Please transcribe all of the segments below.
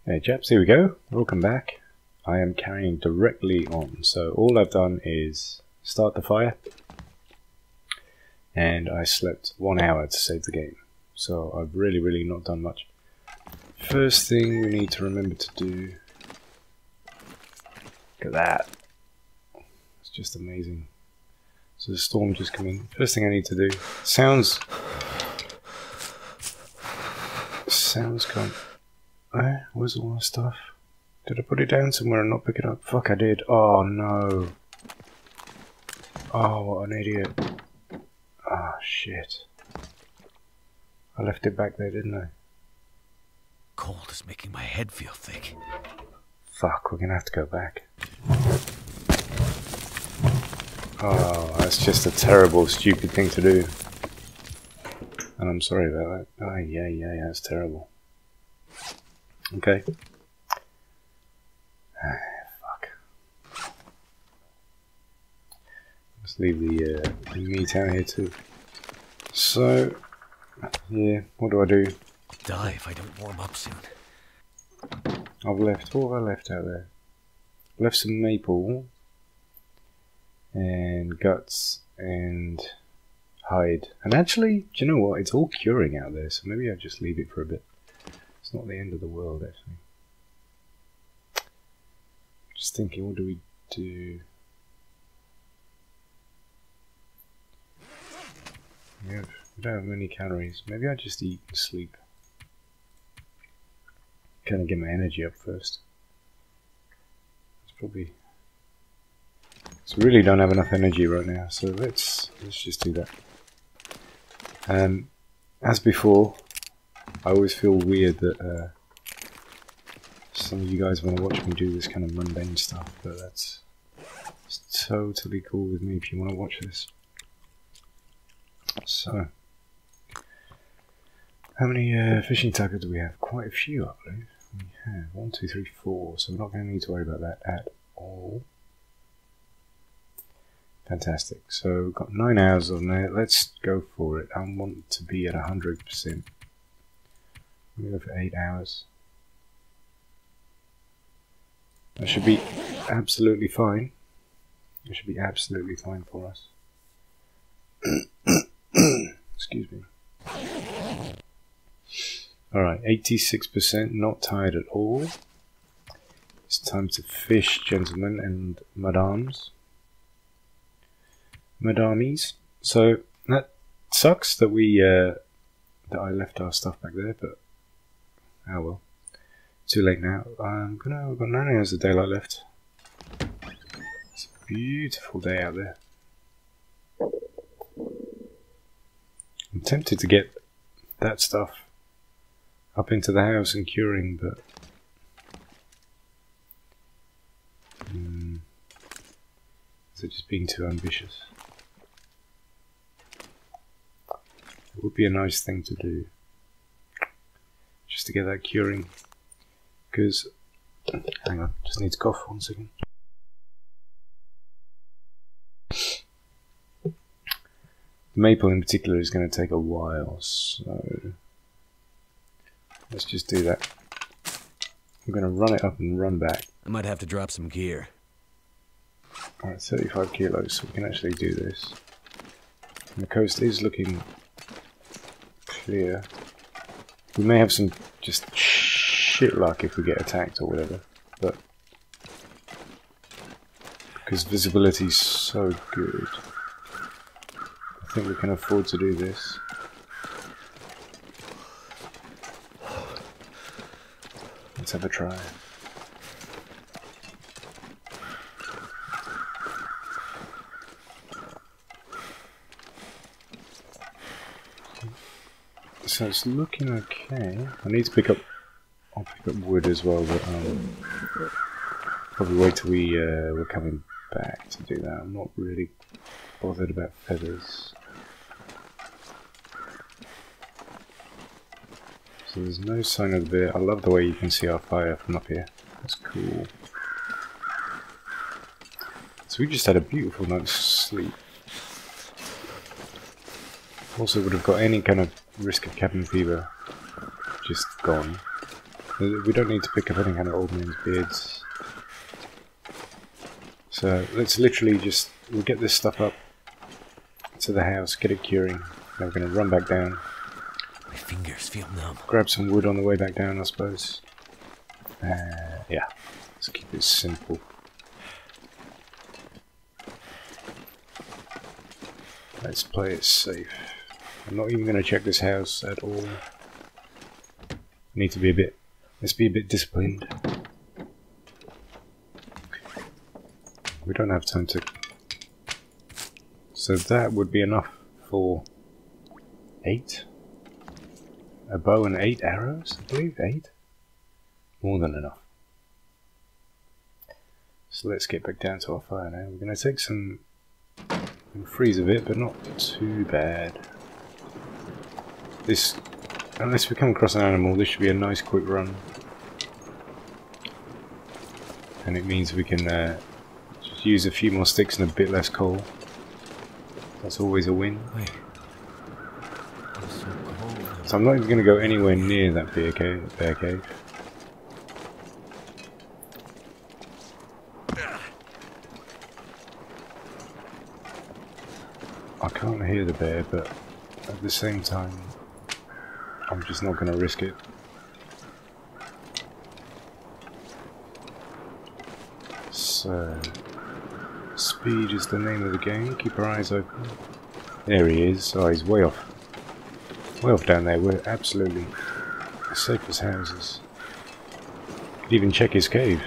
Hey chaps, here we go. Welcome back. I am carrying directly on. So all I've done is start the fire. And I slept 1 hour to save the game. So I've really not done much. First thing we need to remember to do... Look at that. It's just amazing. So the storm just came in. First thing I need to do... Sounds kind... Where's all my stuff? Did I put it down somewhere and not pick it up? Fuck, I did. Oh no. Oh, what an idiot. Ah, shit. I left it back there, didn't I? Cold is making my head feel thick. Fuck, we're gonna have to go back. Oh, that's just a terrible, stupid thing to do. And I'm sorry about that. Oh, yeah, that's terrible. Okay. Fuck. Let's leave the meat out here too. So, yeah, what do I do? Die if I don't warm up soon. I've left, what have I left out there? Left some maple and guts and hide. And actually, do you know what? It's all curing out there, so maybe I'll just leave it for a bit. It's not the end of the world, actually. Just thinking, what do we do? Yeah, we don't have many calories. Maybe I just eat and sleep. Kind of get my energy up first. It's probably... So we really don't have enough energy right now, so let's just do that. As before, I always feel weird that some of you guys want to watch me do this kind of mundane stuff, but it's totally cool with me if you want to watch this. So, how many fishing tackle do we have? Quite a few, I believe. We have 1, 2, 3, 4, so we're not going to need to worry about that at all. Fantastic. So, we've got 9 hours on there. Let's go for it. I want to be at 100%. We'll go for 8 hours. That should be absolutely fine. It should be absolutely fine for us. Excuse me. Alright, 86%, not tired at all. It's time to fish, gentlemen and madames. Madamies. So, that sucks that we, that I left our stuff back there, but oh well. Too late now. We've got 9 hours of daylight left. It's a beautiful day out there. I'm tempted to get that stuff up into the house and curing, but is it just being too ambitious? It would be a nice thing to do, just to get that curing. Because, hang on, just need to cough 1 second. The maple in particular is going to take a while, so let's just do that. I'm going to run it up and run back. I might have to drop some gear. Alright, 35 kilos, so we can actually do this. And the coast is looking clear. We may have some just shit luck if we get attacked or whatever, but because visibility's so good, I think we can afford to do this. Let's have a try. So it's looking okay. I need to pick up. I'll pick up wood as well, but probably wait till we're coming back to do that. I'm not really bothered about feathers. So there's no sign of the bear. I love the way you can see our fire from up here. That's cool. So we just had a beautiful night's sleep. Also would have got any kind of risk of cabin fever just gone. We don't need to pick up any kind of old men's beards. So let's literally just, we'll get this stuff up to the house, get it curing. Then we're going to run back down. My fingers feel numb. Grab some wood on the way back down, I suppose. Yeah, let's keep it simple. Let's play it safe. I'm not even going to check this house at all. Need to be a bit. Let's be a bit disciplined. We don't have time to. So that would be enough for 8. A bow and 8 arrows, I believe. 8. More than enough. So let's get back down to our fire now. We're going to take some. Freeze a bit, but not too bad. This, unless we come across an animal, this should be a nice quick run. And it means we can just use a few more sticks and a bit less coal. That's always a win. Wait. It's so cold. So I'm not even going to go anywhere near that bear cave. I can't hear the bear, but at the same time, I'm just not going to risk it. So, speed is the name of the game. Keep our eyes open. There he is. Oh, he's way off. Way off down there. We're absolutely as safe as houses. Could even check his cave.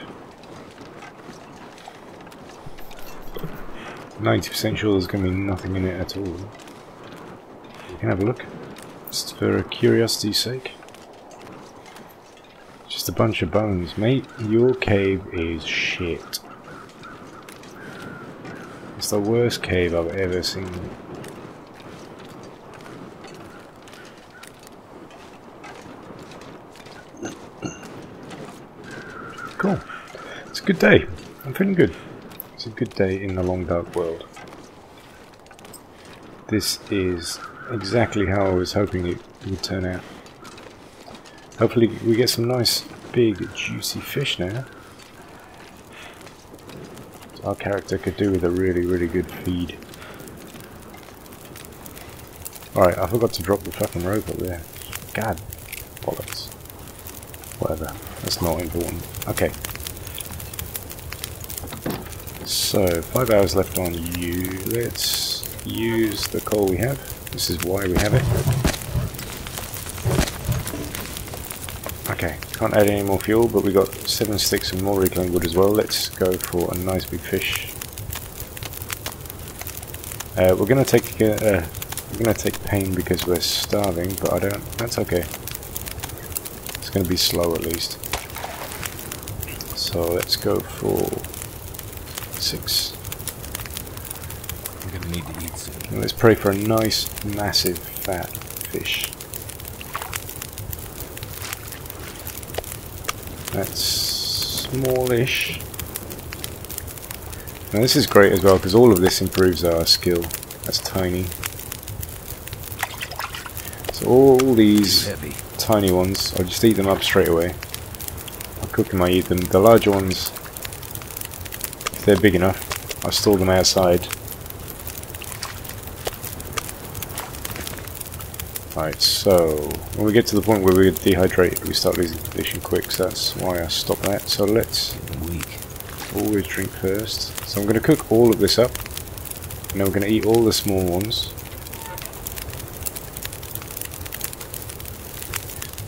90% sure there's going to be nothing in it at all. You can have a look, just for curiosity's sake. Just a bunch of bones. Mate, your cave is shit. It's the worst cave I've ever seen. Cool. It's a good day. I'm feeling good. It's a good day in the Long Dark world. This is exactly how I was hoping it would turn out. Hopefully we get some nice big juicy fish now. Our character could do with a really good feed. Alright, I forgot to drop the fucking rope up there. God, bollocks. Whatever, that's not important. Okay. So, 5 hours left on you. Let's use the coal we have. This is why we have it. Okay, can't add any more fuel, but we got 7 sticks and more reclaimed wood as well. Let's go for a nice big fish. We're gonna take pain because we're starving, but I don't. That's okay. It's gonna be slow at least. So let's go for 6. I'm gonna need to eat soon. And let's pray for a nice, massive, fat fish. That's smallish. Now this is great as well because all of this improves our skill. That's tiny. So all these tiny ones, I'll just eat them up straight away. I'll cook them, I eat them. The larger ones, if they're big enough, I'll store them outside. Alright, so when we get to the point where we get dehydrated, we start losing condition quick, so that's why I stopped that. So let's always drink first. So I'm going to cook all of this up, and then we're going to eat all the small ones.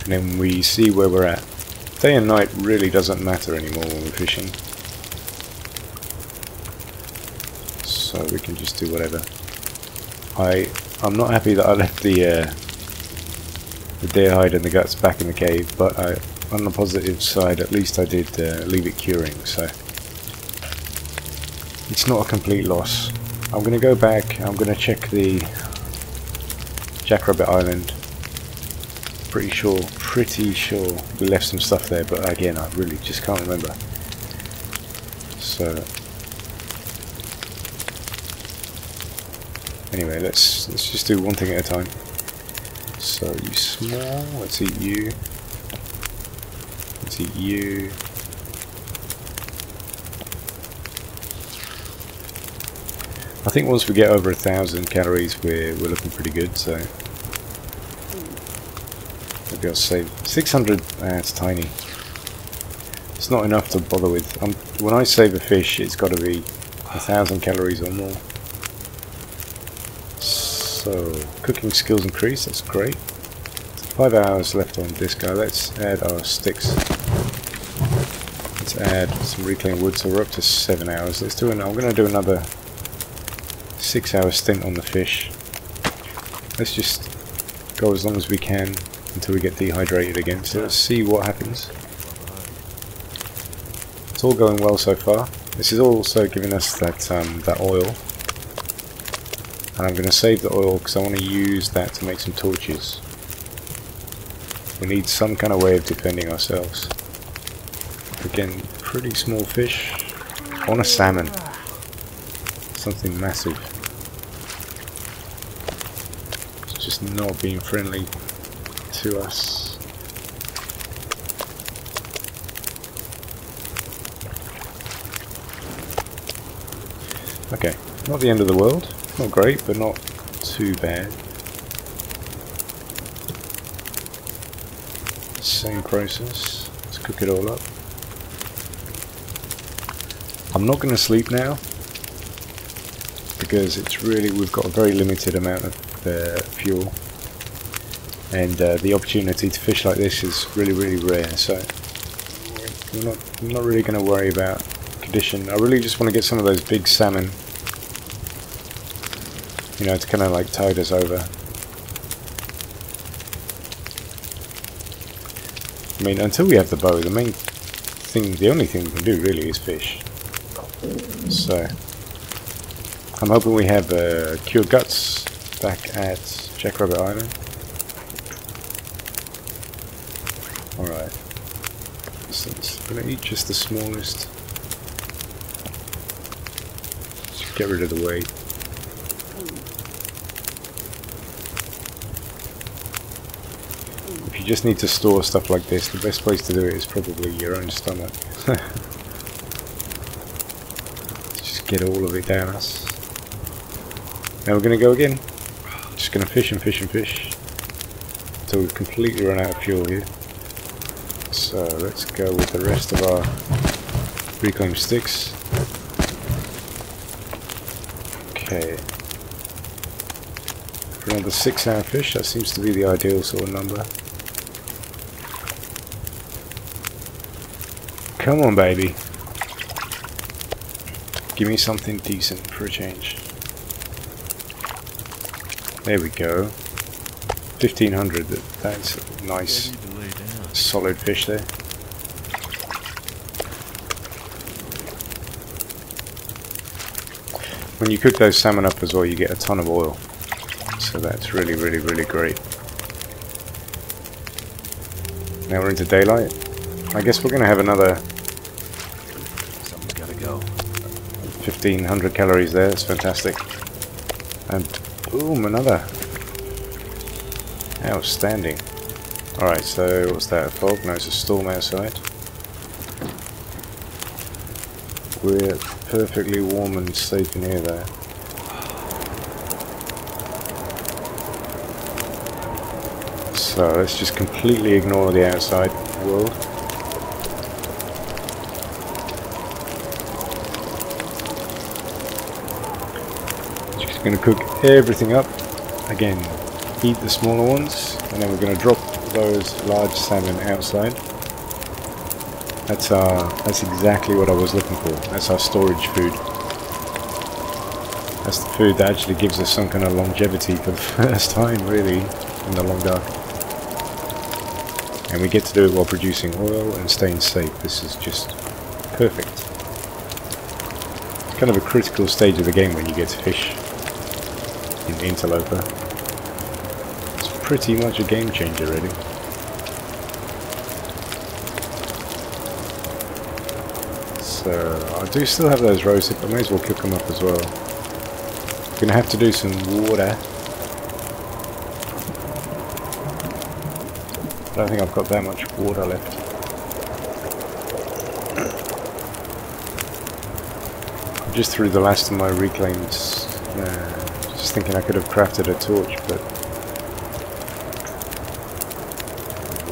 And then we see where we're at. Day and night really doesn't matter anymore when we're fishing. So we can just do whatever. I'm not happy that I left the deer hide and the guts back in the cave, but on the positive side, at least I did leave it curing, so it's not a complete loss. I'm going to go back, I'm going to check the Jackrabbit Island. Pretty sure we left some stuff there, but again, I really just can't remember. So anyway, let's just do one thing at a time. So you small, let's eat you. Let's eat you. I think once we get over 1,000 calories, we're looking pretty good. So maybe I'll save 600. That's tiny. It's not enough to bother with. When I save a fish, it's got to be 1,000 calories or more. So cooking skills increase. That's great. 5 hours left on this guy. Let's add our sticks. Let's add some reclaimed wood. So we're up to 7 hours. Let's do. I'm going to do another 6-hour stint on the fish. Let's just go as long as we can until we get dehydrated again. So let's see what happens. It's all going well so far. This is also giving us that oil, and I'm going to save the oil because I want to use that to make some torches. We need some kind of way of defending ourselves. Again, pretty small fish. I want a salmon. Something massive. It's just not being friendly to us. Okay, not the end of the world. Not great, but not too bad. Same process. Let's cook it all up. I'm not going to sleep now because it's really, we've got a very limited amount of fuel, and the opportunity to fish like this is really rare. So I'm not really going to worry about condition. I really just want to get some of those big salmon, you know, to kind of like tide us over. I mean, until we have the bow, the main thing, the only thing we can do really is fish. So I'm hoping we have cured guts back at Jackrabbit Island. Alright, so I'm going to eat just the smallest. Just get rid of the weight. If you just need to store stuff like this, the best place to do it is probably your own stomach. Just get all of it down us. Now we're going to go again. Just going to fish and fish and fish until we've completely run out of fuel here. So let's go with the rest of our reclaimed sticks. Okay. For another 6-hour fish, that seems to be the ideal sort of number. Come on, baby. Give me something decent for a change. There we go. 1,500. That's a nice, solid fish there. When you cook those salmon up as well, you get a ton of oil. So that's really great. Now we're into daylight. I guess we're going to have another 1,500 calories there. That's fantastic. And boom, another. Outstanding. Alright, so what's that? A fog? No, it's a storm outside. We're perfectly warm and safe in here though. So let's just completely ignore the outside world. Just going to cook everything up. Again, eat the smaller ones, and then we're going to drop those large salmon outside. That's exactly what I was looking for. That's our storage food. That's the food that actually gives us some kind of longevity for the first time, really, in the Long Dark. And we get to do it while producing oil and staying safe. This is just perfect. It's kind of a critical stage of the game when you get to fish in Interloper. It's pretty much a game changer, really. So I do still have those roasted, but I may as well cook them up as well. I'm gonna have to do some water. I don't think I've got that much water left. just threw the last of my reclaimed. Just thinking I could have crafted a torch, but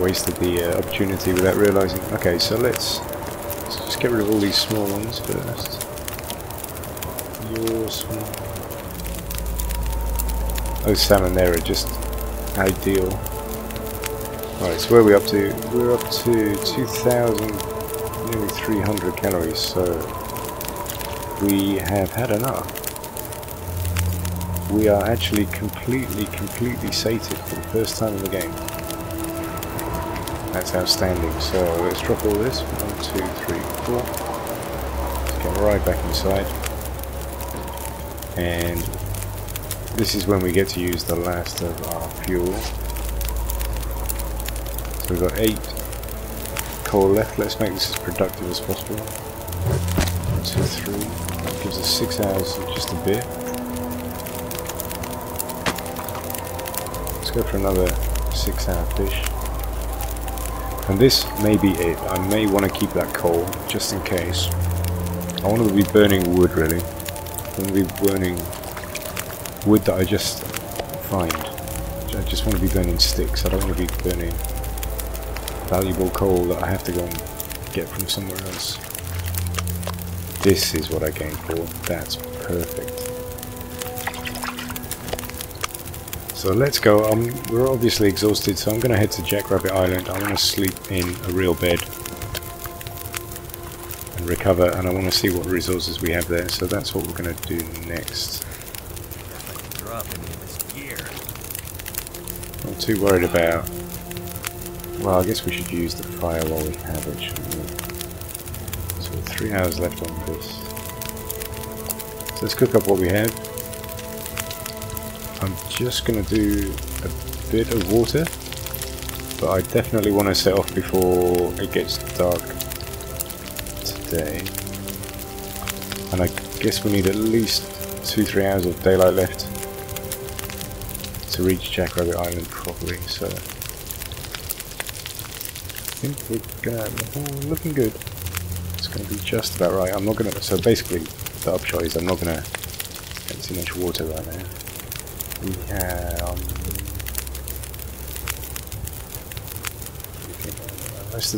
wasted the opportunity without realizing. Okay, so let's just get rid of all these small ones first. Your small. Those salmon there are just ideal. Right, so where are we up to? We're up to 2,000, nearly 300 calories, so we have had enough. We are actually completely sated for the first time in the game. That's outstanding. So let's drop all this. 1, 2, 3, 4. Let's get right back inside. And this is when we get to use the last of our fuel. So we've got 8 coal left. Let's make this as productive as possible. 1, 2, 3. That gives us 6 hours and just a bit. Let's go for another 6-hour fish. And this may be it. I may want to keep that coal just in case. I want to be burning wood really. I want to be burning wood that I just find. I just want to be burning sticks. I don't want to be burning valuable coal that I have to go and get from somewhere else. This is what I came for. That's perfect. So let's go. We're obviously exhausted, so I'm going to head to Jackrabbit Island. I want to sleep in a real bed and recover, and I want to see what resources we have there. So that's what we're going to do next. Not too worried about. Well, I guess we should use the fire while we have it, shouldn't we? So 3 hours left on this. So let's cook up what we have. I'm just going to do a bit of water, but I definitely want to set off before it gets dark today. And I guess we need at least 2-3 hours of daylight left to reach Jackrabbit Island properly, so I think we're gonna, looking good. It's going to be just about right. I'm not going to, so basically the upshot is I'm not going to get too much water right now. We have, unless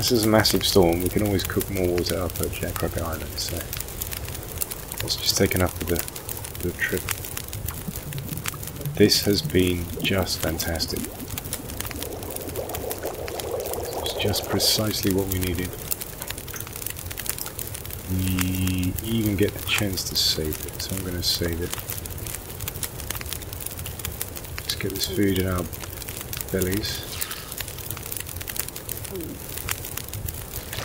there's a massive storm, we can always cook more water up at Jackrabbit Island, so let's just take enough for the trip. This has been just fantastic. It's just precisely what we needed. We even get the chance to save it, so I'm going to save it. Let's get this food in our bellies.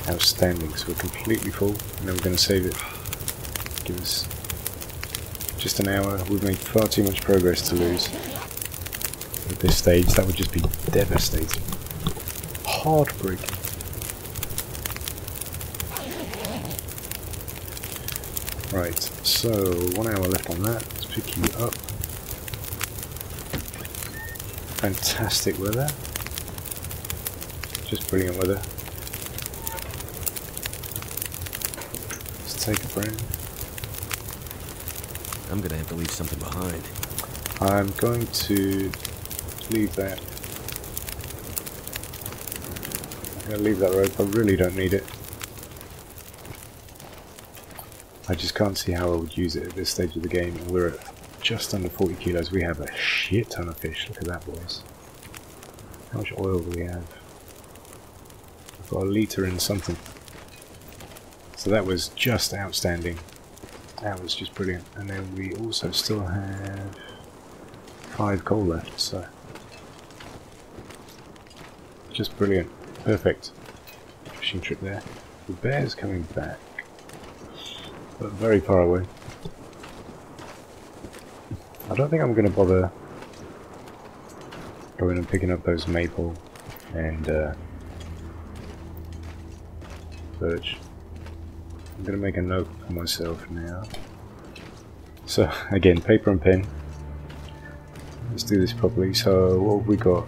Outstanding, so we're completely full, and then we're going to save it. Give us just an hour. We've made far too much progress to lose at this stage. That would just be devastating. Heartbreaking. Right, so 1 hour left on that. Let's pick you up. Fantastic weather. Just brilliant weather. Let's take a break. I'm gonna have to leave something behind. I'm going to leave that. I'm going to leave that rope. I really don't need it. I just can't see how I would use it at this stage of the game. And we're at just under 40 kilos. We have a shit ton of fish. Look at that, boys. How much oil do we have? We've got a litre in something. So that was just outstanding. That was just brilliant. And then we also still have 5 coal left, so just brilliant. Perfect fishing trip there. The bear's coming back, but very far away. I don't think I'm going to bother going and picking up those maple and birch. I'm going to make a note for myself now. So again, paper and pen. Let's do this properly. So what have we got?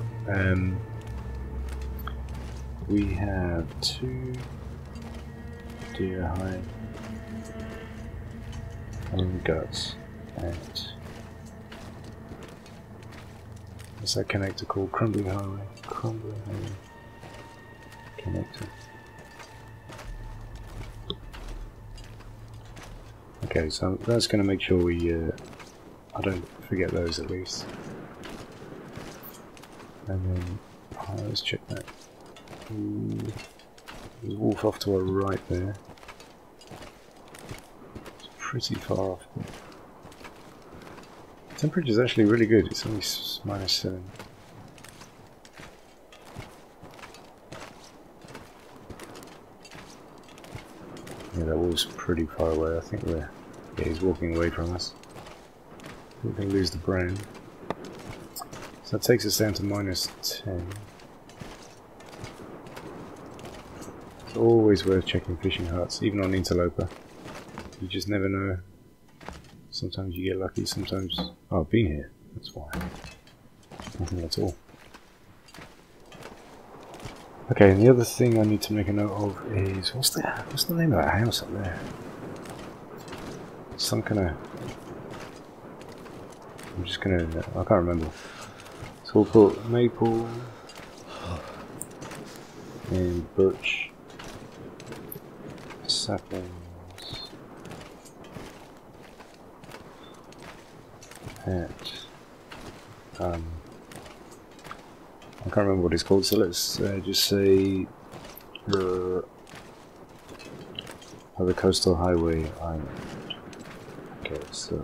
We have 2 deer hide. and guts. And what's that connector called? Crumbling highway. Crumbling highway connector. Okay, so that's going to make sure we I don't forget those at least. And then let's check that. Ooh, there's a wolf off to our right there. It's pretty far off. Temperature is actually really good. It's only -7. Yeah, that wolf's pretty far away. I think we're... yeah, he's walking away from us. We're going to lose the brand. So that takes us down to -10. It's always worth checking fishing huts, even on Interloper. You just never know. Sometimes you get lucky, sometimes... oh, I've been here. That's why. Nothing at all. Okay, and the other thing I need to make a note of is... what's the name of that house up there? Some kind of... I'm just gonna... I can't remember. So we'll put maple and birch saplings at I can't remember what it's called, so let's just say the coastal highway island. Okay, so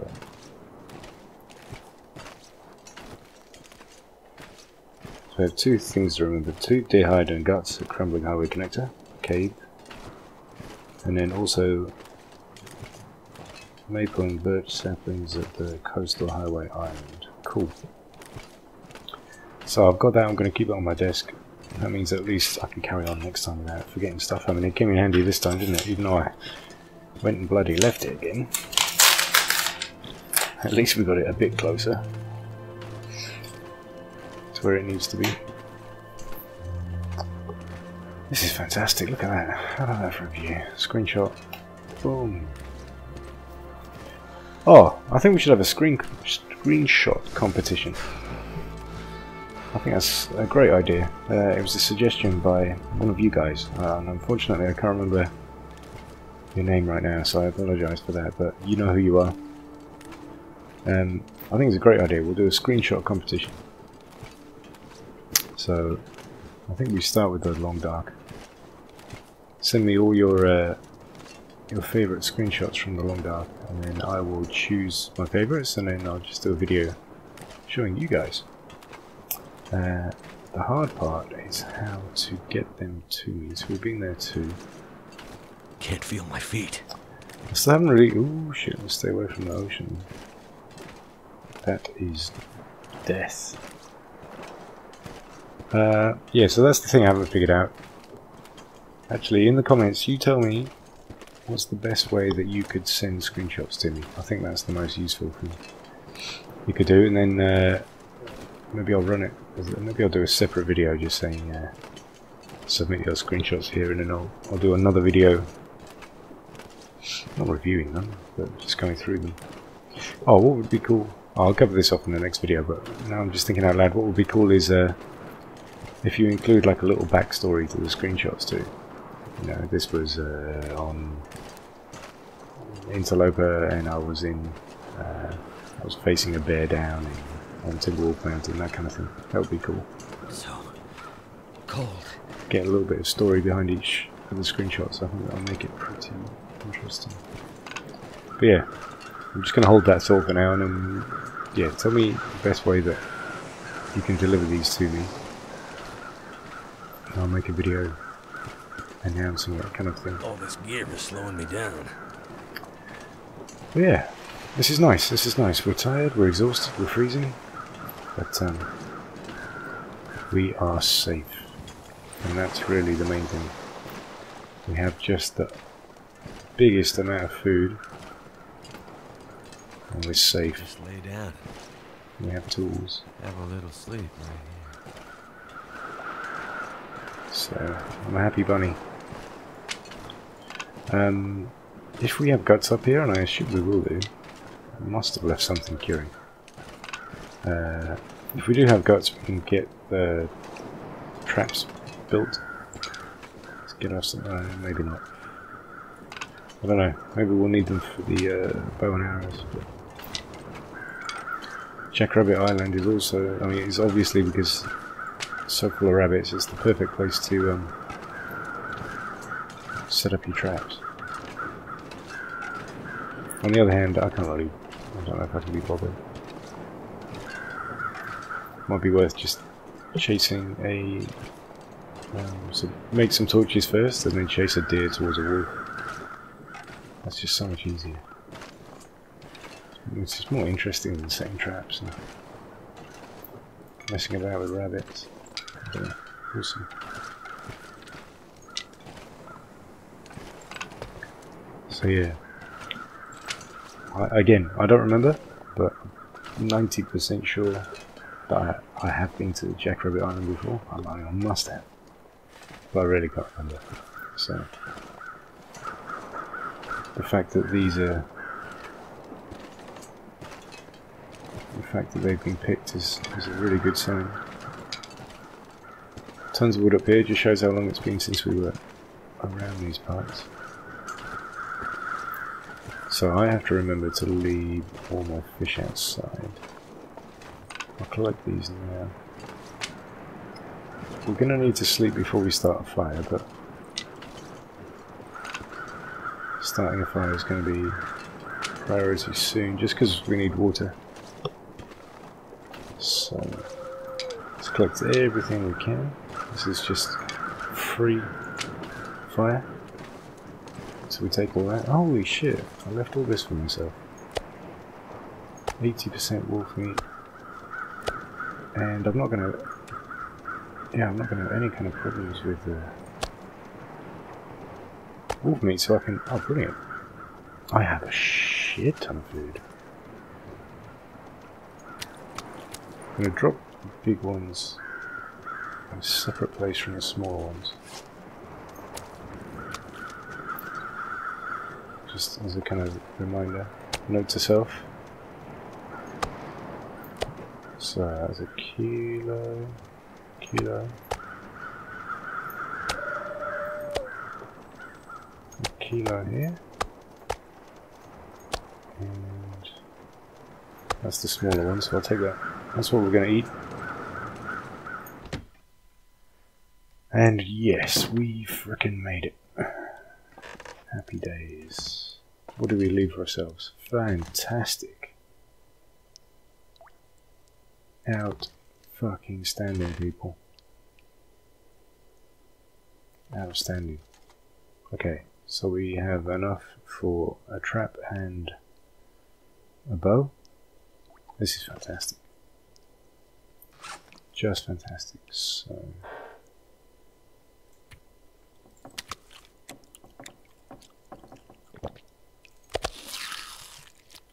we have two things to remember: 2 deer hide and guts at Crumbling Highway Connector, cave, and then also maple and birch saplings at the coastal highway island. Cool. So I've got that. I'm going to keep it on my desk. That means at least I can carry on next time without forgetting stuff. I mean, it came in handy this time, didn't it? Even though I went and bloody left it again. At least we got it a bit closer to where it needs to be. This is fantastic. Look at that. How about that for a view? Screenshot. Boom. Oh, I think we should have a screenshot competition. I think that's a great idea. It was a suggestion by one of you guys, and unfortunately I can't remember your name right now, so I apologise for that, but you know who you are. I think it's a great idea. We'll do a screenshot competition. So, I think we start with the Long Dark. Send me all your favourite screenshots from the Long Dark, and then I will choose my favourites, and then I'll just do a video showing you guys. The hard part is how to get them to me, so we've been there too. Can't feel my feet. I still haven't really... ooh, shit, let's stay away from the ocean. That is death. Yeah, so that's the thing I haven't figured out. Actually, in the comments, you tell me what's the best way that you could send screenshots to me. I think that's the most useful thing you could do, and then maybe I'll run it. Maybe I'll do a separate video just saying submit your screenshots here, and then I'll do another video, not reviewing them, but just going through them. Oh, what would be cool? I'll cover this off in the next video, but now I'm just thinking out loud. What would be cool is if you include like a little backstory to the screenshots too. You know, this was on Interloper, and I was facing a bear down on Timberwolf Mountain, that kind of thing. That would be cool. So cold. Get a little bit of story behind each of the screenshots. I think that'll make it pretty interesting. But yeah, I'm just going to hold that thought for now, and then yeah, tell me the best way that you can deliver these to me. And I'll make a video announcing that kind of thing. All this gear is slowing me down. But yeah, this is nice. This is nice. We're tired. We're exhausted. We're freezing. But we are safe, and that's really the main thing. We have just the biggest amount of food, and we're safe. Just lay down. We have tools. Have a little sleep right here. So I'm a happy bunny. if we have guts up here, and I assume we will do, I must have left something curing. If we do have guts, we can get the traps built. Let's get us some, maybe not. I don't know, maybe we'll need them for the bow and arrows. Jackrabbit Island is also, I mean, it's obviously because it's so full of rabbits, it's the perfect place to set up your traps. On the other hand, I don't know if I can be bothered. Might be worth just chasing a, so make some torches first and then chase a deer towards a wolf. That's just so much easier. It's just more interesting than setting traps and messing about with rabbits. Yeah, awesome. So yeah, again, I don't remember, but 90% sure that I have been to Jackrabbit Island before. I must have, but I really can't remember. So the fact that these are, the fact that they've been picked is a really good sign. Tons of wood up here, just shows how long it's been since we were around these parts. So I have to remember to leave all my fish outside. I'll collect these now. We're going to need to sleep before we start a fire, but starting a fire is going to be priority soon, just because we need water. So let's collect everything we can. This is just free fire. So we take all that. Holy shit, I left all this for myself. 80% wolf meat. And I'm not gonna, I'm not gonna have any kind of problems with wolf meat, so I can, oh brilliant. I have a shit ton of food. I'm gonna drop the big ones in a separate place from the smaller ones. Just as a kind of reminder, note to self. So that's a kilo, a kilo here, and that's the smaller one, so I'll take that. That's what we're going to eat. And yes, we frickin' made it. Happy days. What do we leave for ourselves? Fantastic. Out fucking standing, people. Outstanding. Okay, so we have enough for a trap and a bow. This is fantastic. Just fantastic. So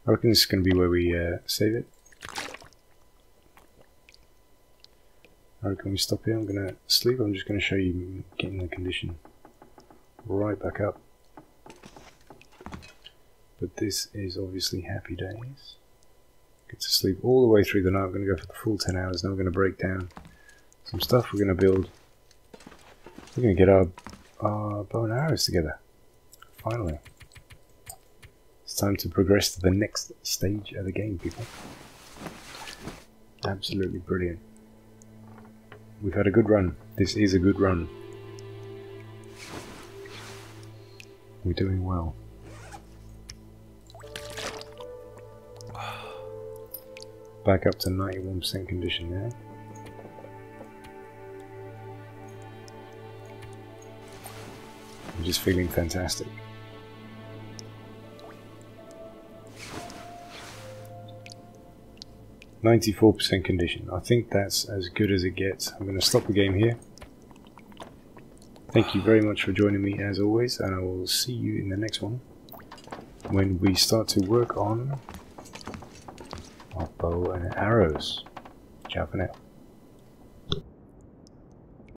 I reckon this is going to be where we save it. I reckon we stop here. I'm going to sleep. I'm just going to show you getting the condition right back up. But this is obviously happy days. Get to sleep all the way through the night. I'm going to go for the full 10 hours. Now we're going to break down some stuff. We're going to build. We're going to get our bow and arrows together. Finally. It's time to progress to the next stage of the game, people. Absolutely brilliant. We've had a good run. This is a good run. We're doing well. Back up to 91% condition now. I'm just feeling fantastic. %94% condition. I think that's as good as it gets. I'm going to stop the game here. Thank you very much for joining me as always, and I will see you in the next one when we start to work on our bow and arrows. Ciao for now.